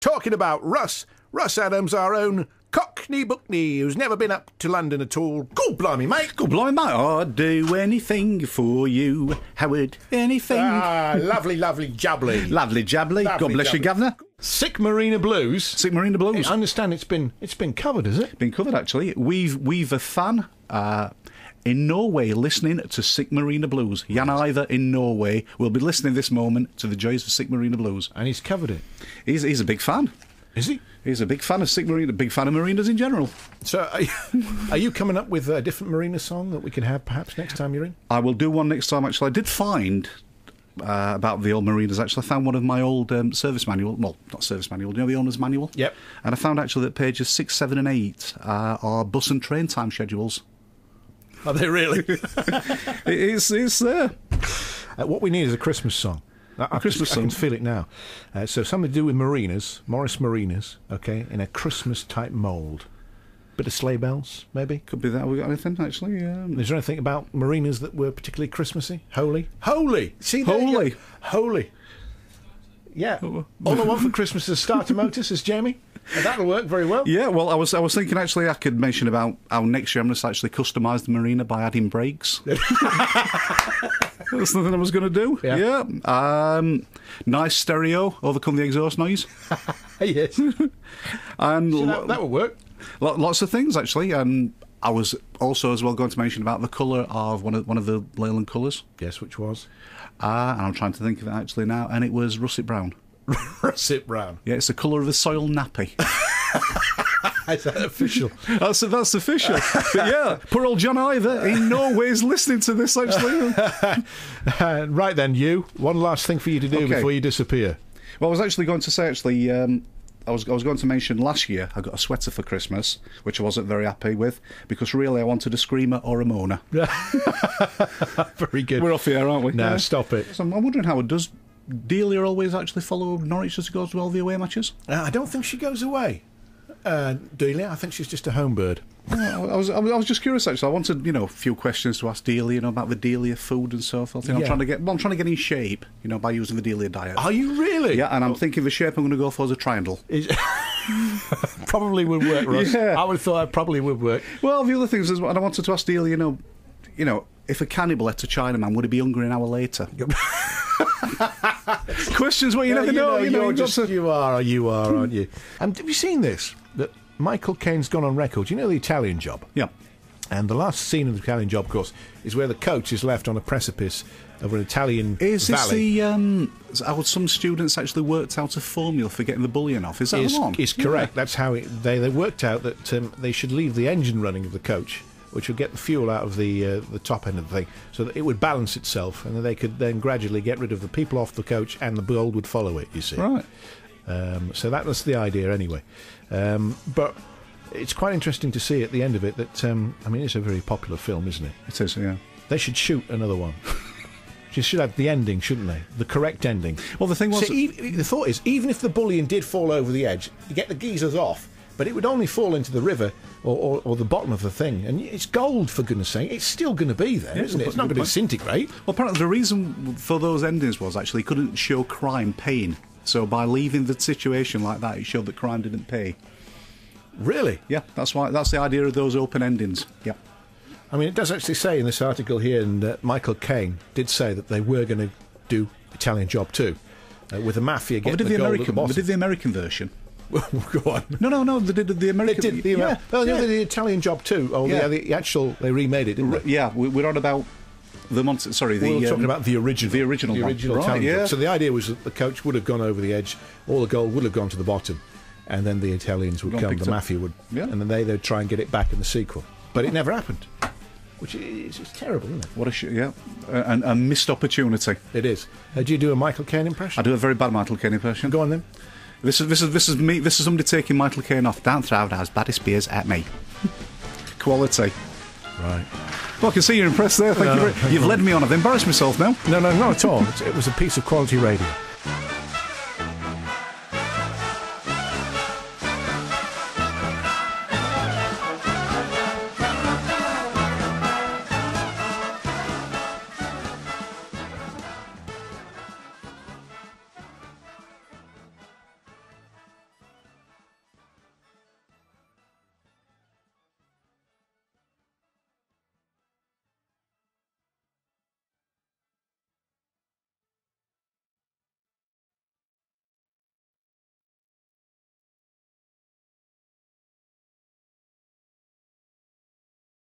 Talking about Russ Adams, our own Cockney Buckney, who's never been up to London at all. Go blimey, mate. Go blimey, mate. I'd do anything for you, Howard. Anything. Ah, lovely jubbly. Lovely jubbly. God bless you, Governor. Sick Marina Blues. Sick Marina Blues. I understand it's been covered, has it? Been covered, actually. We've a fan in Norway listening to Sick Marina Blues. Jan Iver in Norway will be listening this moment to the joys of Sick Marina Blues. And he's covered it. He's a big fan. Is he? He's a big fan of Sick Marina, big fan of Marinas in general. So, are you coming up with a different Marina song that we can have perhaps next time you're in? I will do one next time, actually. I did find about the old Marinas, actually. I found one of my old service manual. Well, not service manual, you know, the owner's manual? Yep. And I found actually that pages 6, 7 and 8 are bus and train time schedules. Are they really? It's there. What we need is a Christmas song. I can feel it now. So something to do with Marinas, Morris Marinas, okay, in a Christmas-type mould. Bit of sleigh bells, maybe? Could be that. We got anything, actually? Is there anything about Marinas that were particularly Christmassy? Holy? Holy! See, Holy! Holy! Yeah. All I want for Christmas is a starter motor, says Jamie. And that'll work very well. Yeah, well, I was thinking, actually, I could mention about how next year I'm going to actually customise the Marina by adding brakes. That's something I was going to do. Yeah. Nice stereo, overcome the exhaust noise. Yes. And so that would work. Lots of things, actually. And I was also as well going to mention about the colour of one of the Leyland colours. Yes, which was? And I'm trying to think of it actually now, and it was russet brown. Russet brown. Yeah, it's the colour of the soil nappy. Is that official? That's official. But yeah, poor old John Iver in Norway is listening to this, actually. Right then, one last thing for you to do before you disappear. Well, I was actually going to say, actually, I was going to mention last year I got a sweater for Christmas, which I wasn't very happy with, because really I wanted a Screamer or a Mona. Very good. We're off here, aren't we? No, stop it. So I'm wondering, Howard, does Delia always actually follow Norwich as she goes to all the away matches? I don't think she goes away, Delia. I think she's just a home bird. I was just curious, actually. I wanted, a few questions to ask Delia, about the Delia food and so forth. I'm trying to get in shape, by using the Delia diet. Are you really? Yeah, and I'm thinking the shape I'm going to go for is a triangle. Probably would work, Russ. Yeah. I would have thought it probably would work. Well, the other things is, and I wanted to ask Delia, if a cannibal ate a Chinaman, would he be hungry an hour later? Questions where you never know. You are, aren't you? And have you seen this? That Michael Caine's gone on record. You know the Italian Job? Yeah. And the last scene of the Italian Job, of course, is where the coach is left on a precipice over an Italian valley. Is this how some students actually worked out a formula for getting the bullion off? Is that the one? Is correct. Yeah. That's how they worked out that they should leave the engine running of the coach, which would get the fuel out of the top end of the thing, so that it would balance itself, and then they could then gradually get rid of the people off the coach, and the gold would follow it, you see. Right. So that was the idea, anyway. But it's quite interesting to see at the end of it that, it's a very popular film, isn't it? It is, yeah. They should shoot another one. They should have the ending, shouldn't they? The correct ending. Well, the thing was... the thought is, even if the bullion did fall over the edge, you get the geezers off, but it would only fall into the river or the bottom of the thing. And it's gold, for goodness sake. It's still going to be there, isn't it? It's not going to disintegrate. Well, apparently the reason for those endings was actually couldn't show crime paying. So by leaving the situation like that, it showed that crime didn't pay. Really? Yeah, that's the idea of those open endings. Yeah. I mean, it does actually say in this article here, and Michael Caine did say that they were going to do Italian Job 2, with the mafia getting the gold at the bottom. They did the American version. Go on. No, they did the American... They did the Italian Job 2. Oh, yeah, the actual... They remade it, didn't they? Yeah, we're on about... We're talking about the original. The original Italian Job. Yeah. So the idea was that the coach would have gone over the edge, all the gold would have gone to the bottom, and then the Italians would come, the mafia would... Yeah. And then they'd try and get it back in the sequel. But it never happened. Which is terrible, isn't it? What a missed opportunity. It is. Do you do a Michael Caine impression? I do a very bad Michael Caine impression. Go on then. This is me. This is somebody taking Michael Caine off. Don't throw those baddest beers at me. Quality. Right. Well, I can see you're impressed there. Thank you. You've led me on. I've embarrassed myself now. No, not at all. It was a piece of quality radio.